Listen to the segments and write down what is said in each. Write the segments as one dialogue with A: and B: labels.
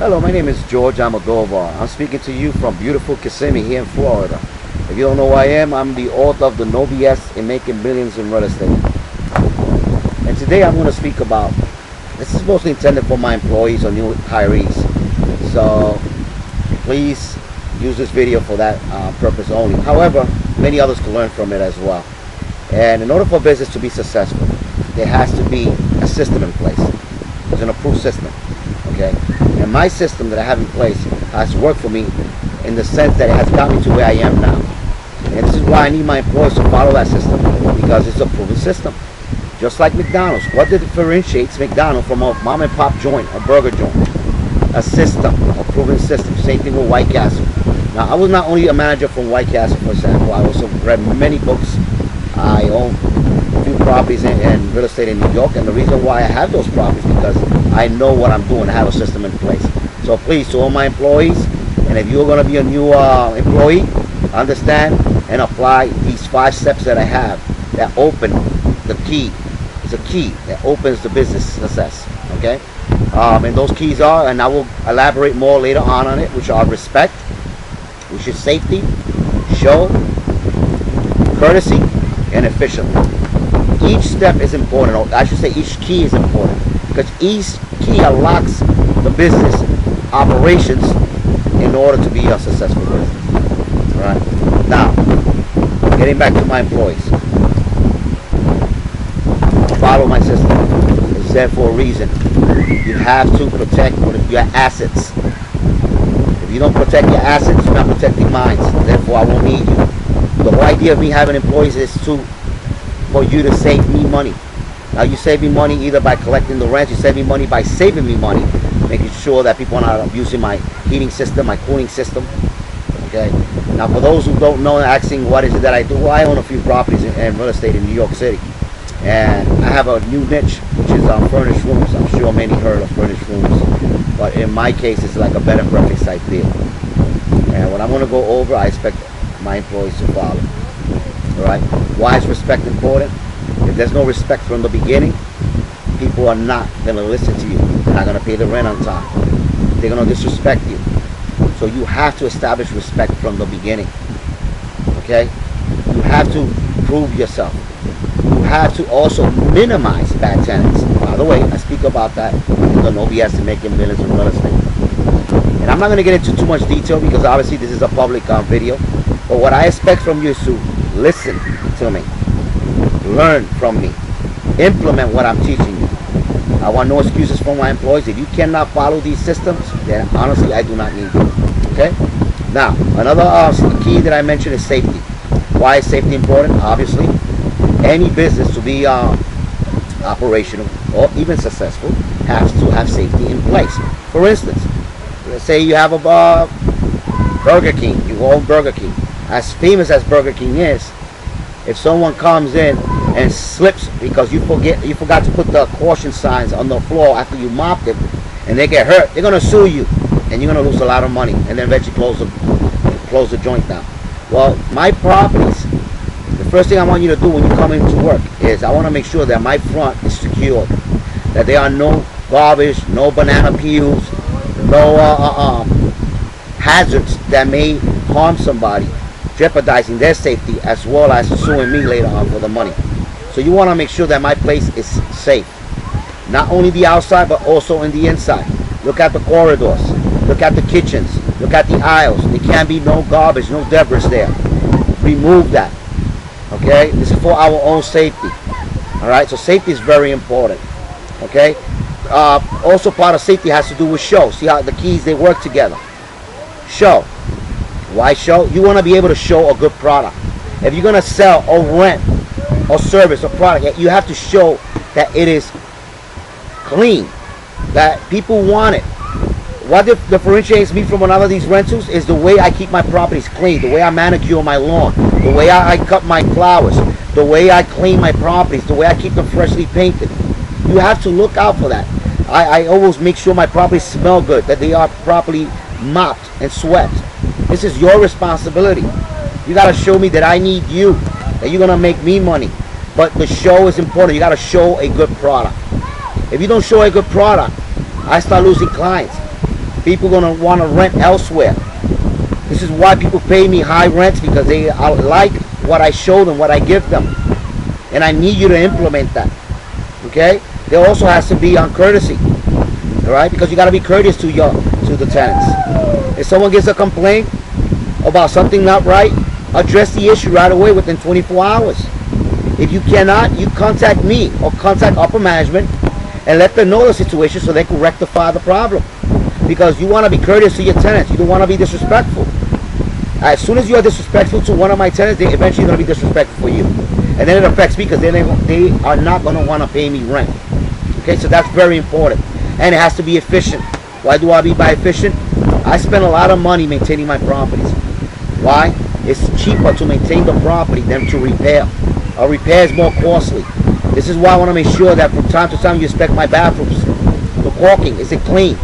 A: Hello, my name is George Almodovar. I'm speaking to you from beautiful Kissimmee here in Florida. If you don't know who I am, I'm the author of the No BS in Making Millions in Real Estate. And today I'm going to speak about, this is mostly intended for my employees or new hirees. So please use this video for that purpose only. However, many others can learn from it as well. And in order for business to be successful, there has to be a system in place. It's an approved system. Okay? And my system that I have in place has worked for me in the sense that it has got me to where I am now. And this is why I need my employees to follow that system, because it's a proven system. Just like McDonald's. What differentiates McDonald's from a mom and pop joint, a burger joint? A system, a proven system. Same thing with White Castle. Now, I was not only a manager from White Castle, for example, I also read many books. I own a few properties in real estate in New York, and the reason why I have those properties is because I know what I'm doing. I have a system in place. So please, to all my employees, and if you're going to be a new employee, understand and apply these 5 steps that I have that open the key. It's a key that opens the business success. Okay? And those keys are, and I will elaborate more later on it, which are respect, which is safety, show, courtesy, and efficiency. Each step is important, or I should say each key is important, because each key unlocks the business operations in order to be a successful business. Alright? Now, getting back to my employees. Follow my system. It's there for a reason. You have to protect your assets. If you don't protect your assets, you're not protecting mine. Therefore, I won't need you. The whole idea of me having employees is for you to save me money. Now, you save me money either by collecting the rent, you save me money by saving me money, making sure that people are not abusing my heating system, my cooling system. Okay. Now, for those who don't know, asking what is it that I do, well, I own a few properties in real estate in New York City. And I have a new niche, which is furnished rooms. I'm sure many heard of furnished rooms, but in my case, it's like a bed and breakfast type deal. And what I'm going to go over, I expect my employees to follow. All right? Why is respect important? If there's no respect from the beginning, people are not going to listen to you. They're not going to pay the rent on time. They're going to disrespect you. So you have to establish respect from the beginning. Okay? You have to prove yourself. You have to also minimize bad tenants. By the way, I speak about that in the No BS in Making Millions in Real Estate. And I'm not going to get into too much detail because obviously this is a public video. But what I expect from you is to listen to me, learn from me, implement what I'm teaching you. I want no excuses from my employees. If you cannot follow these systems, then honestly, I do not need you. Okay? Now, another key that I mentioned is safety. Why is safety important? Obviously, any business to be operational or even successful has to have safety in place. For instance, let's say you have a Burger King. You own Burger King. As famous as Burger King is, if someone comes in and slips because you forgot to put the caution signs on the floor after you mopped it, and they get hurt, they're gonna sue you, and you're gonna lose a lot of money, and then eventually close the joint down. Well, my properties, the first thing I want you to do when you come into work is I want to make sure that my front is secured, that there are no garbage, no banana peels, no hazards that may harm somebody, jeopardizing their safety as well as suing me later on for the money. So you want to make sure that my place is safe, not only the outside but also in the inside. Look at the corridors, look at the kitchens, look at the aisles. There can't be no garbage, no debris there. Remove that. Okay, this is for our own safety. All right, so safety is very important. Okay, also part of safety has to do with show. See how the keys, they work together. Show. Why show? You want to be able to show a good product. If you're going to sell or rent or service or product, you have to show that it is clean, that people want it. What differentiates me from another of these rentals is the way I keep my properties clean, the way I manicure my lawn, the way I cut my flowers, the way I clean my properties, the way I keep them freshly painted. You have to look out for that. I always make sure my properties smell good, that they are properly mopped and swept. This is your responsibility. You got to show me that I need you, that you're going to make me money. But the show is important. You got to show a good product. If you don't show a good product, I start losing clients. People gonna want to rent elsewhere. This is why people pay me high rents, because they like what I show them, what I give them, and I need you to implement that. Okay? There also has to be on courtesy. All right? Because you got to be courteous to the tenants. If someone gets a complaint about something not right, address the issue right away within 24 hours. If you cannot, you contact me or contact upper management and let them know the situation so they can rectify the problem. Because you want to be courteous to your tenants. You don't want to be disrespectful. As soon as you are disrespectful to one of my tenants, they eventually going to be disrespectful for you. And then it affects me, because then they are not going to want to pay me rent. Okay, so that's very important. And it has to be efficient. Why do I be by efficient? I spend a lot of money maintaining my properties. Why? It's cheaper to maintain the property than to repair. A repair is more costly. This is why I want to make sure that from time to time you inspect my bathrooms. The caulking, is it clean?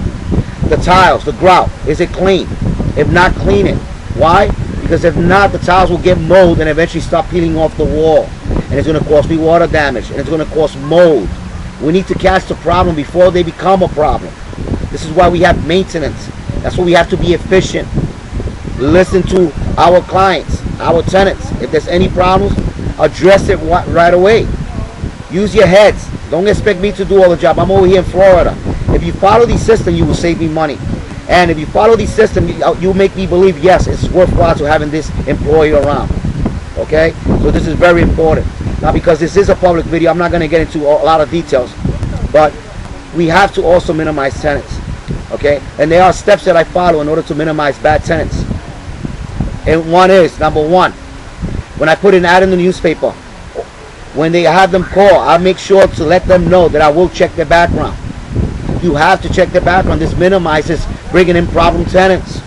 A: The tiles, the grout, is it clean? If not, clean it. Why? Because if not, the tiles will get mold and eventually start peeling off the wall. And it's going to cause me water damage, and it's going to cause mold. We need to catch the problem before they become a problem. This is why we have maintenance. That's why we have to be efficient. Listen to our clients, our tenants. If there's any problems, address it right away. Use your heads. Don't expect me to do all the job. I'm over here in Florida. If you follow these systems, you will save me money. And if you follow these systems, you'll make me believe, yes, it's worthwhile to having this employee around. Okay? So this is very important. Now, because this is a public video, I'm not going to get into a lot of details. But we have to also minimize tenants. Okay? And there are steps that I follow in order to minimize bad tenants. And one is, number one, when I put an ad in the newspaper, when they have them call, I make sure to let them know that I will check their background. You have to check their background. This minimizes bringing in problem tenants.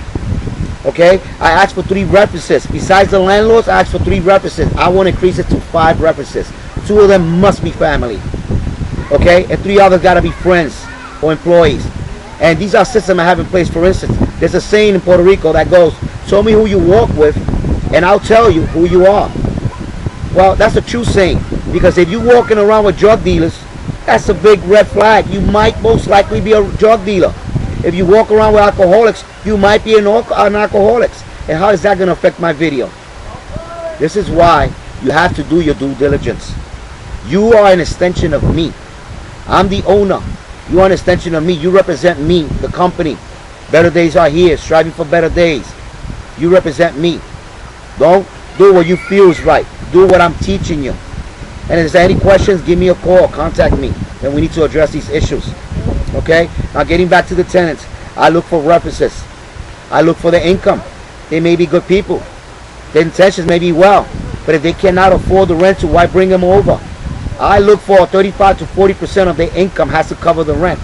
A: Okay? I asked for 3 references. Besides the landlords, I asked for 3 references. I want to increase it to 5 references. 2 of them must be family. Okay? And 3 others got to be friends or employees. And these are systems I have in place. For instance, there's a saying in Puerto Rico that goes, show me who you walk with and I'll tell you who you are. Well, that's a true saying. Because if you're walking around with drug dealers, that's a big red flag. You might most likely be a drug dealer. If you walk around with alcoholics, you might be an alcoholics. And how is that going to affect my video? This is why you have to do your due diligence. You are an extension of me. I'm the owner. You are an extension of me. You represent me, the company. Better days are here. Striving for better days. You represent me. Don't do what you feel is right. Do what I'm teaching you. And if there's any questions, give me a call. Contact me. And we need to address these issues. Okay? Now, getting back to the tenants, I look for references. I look for their income. They may be good people. Their intentions may be well. But if they cannot afford the rental, why bring them over? I look for 35 to 40% of their income has to cover the rent.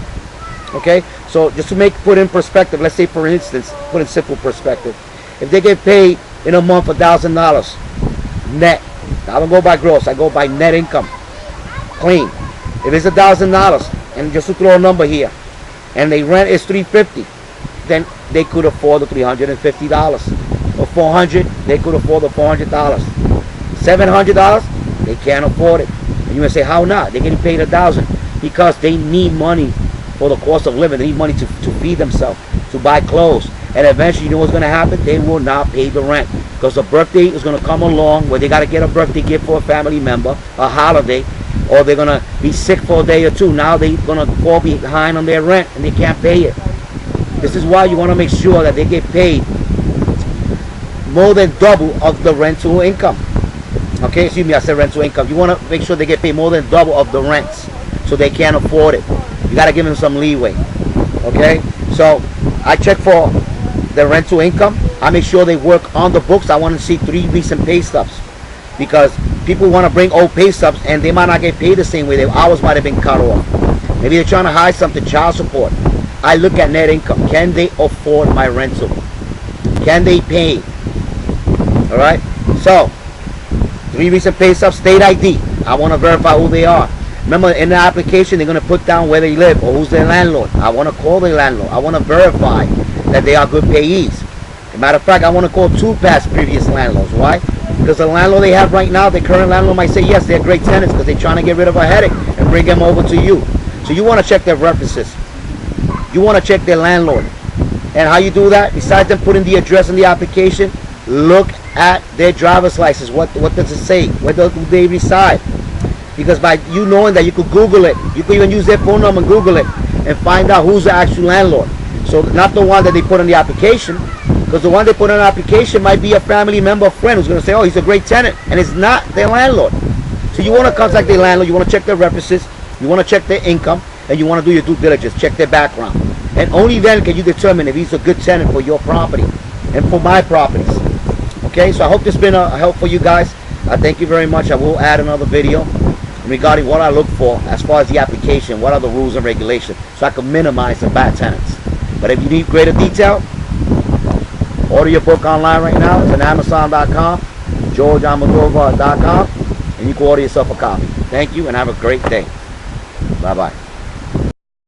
A: Okay? So just to put in perspective, let's say for instance, put in simple perspective. If they get paid in a month $1,000 net, I don't go by gross, I go by net income. Clean. If it's $1,000, and just to throw a number here, and the rent is $350, then they could afford the $350. Or $400, they could afford the $400. $700, they can't afford it. And you may say, how not? They're getting paid $1,000 because they need money for the cost of living. They need money to feed themselves, to buy clothes. And eventually, you know what's going to happen? They will not pay the rent. Because a birthday is going to come along where they got to get a birthday gift for a family member, a holiday, or they're going to be sick for a day or two. Now they're going to fall behind on their rent and they can't pay it. This is why you want to make sure that they get paid more than double of the rental income. Okay, excuse me, I said rental income. You want to make sure they get paid more than double of the rents so they can't afford it. You got to give them some leeway. Okay, so I check for the rental income. I make sure they work on the books. I want to see 3 recent pay stubs because people want to bring old pay stubs and they might not get paid the same way. Their hours might have been cut off. Maybe they're trying to hide something, child support. I look at net income. Can they afford my rental? Can they pay? All right. So 3 recent pay stubs, state ID. I want to verify who they are. Remember, in the application, they're going to put down where they live or who's their landlord. I want to call their landlord. I want to verify that they are good payees. As a matter of fact, I want to call 2 past previous landlords. Why? Because the landlord they have right now, the current landlord might say, yes, they're great tenants because they're trying to get rid of a headache and bring them over to you. So you want to check their references. You want to check their landlord. And how you do that, besides them putting the address in the application, look at their driver's license. What does it say? Where do they reside? Because by you knowing that, you could Google it. You could even use their phone number and Google it and find out who's the actual landlord. So not the one that they put on the application, because the one they put on the application might be a family member or friend who's going to say, oh, he's a great tenant, and it's not their landlord. So you want to contact their landlord, you want to check their references, you want to check their income, and you want to do your due diligence, check their background. And only then can you determine if he's a good tenant for your property and for my properties. Okay, so I hope this has been a help for you guys. I thank you very much. I will add another video regarding what I look for as far as the application, what are the rules and regulations, so I can minimize the bad tenants. But if you need greater detail, order your book online right now. It's on Amazon.com, GeorgeAlmodovar.com, and you can order yourself a copy. Thank you, and have a great day. Bye-bye.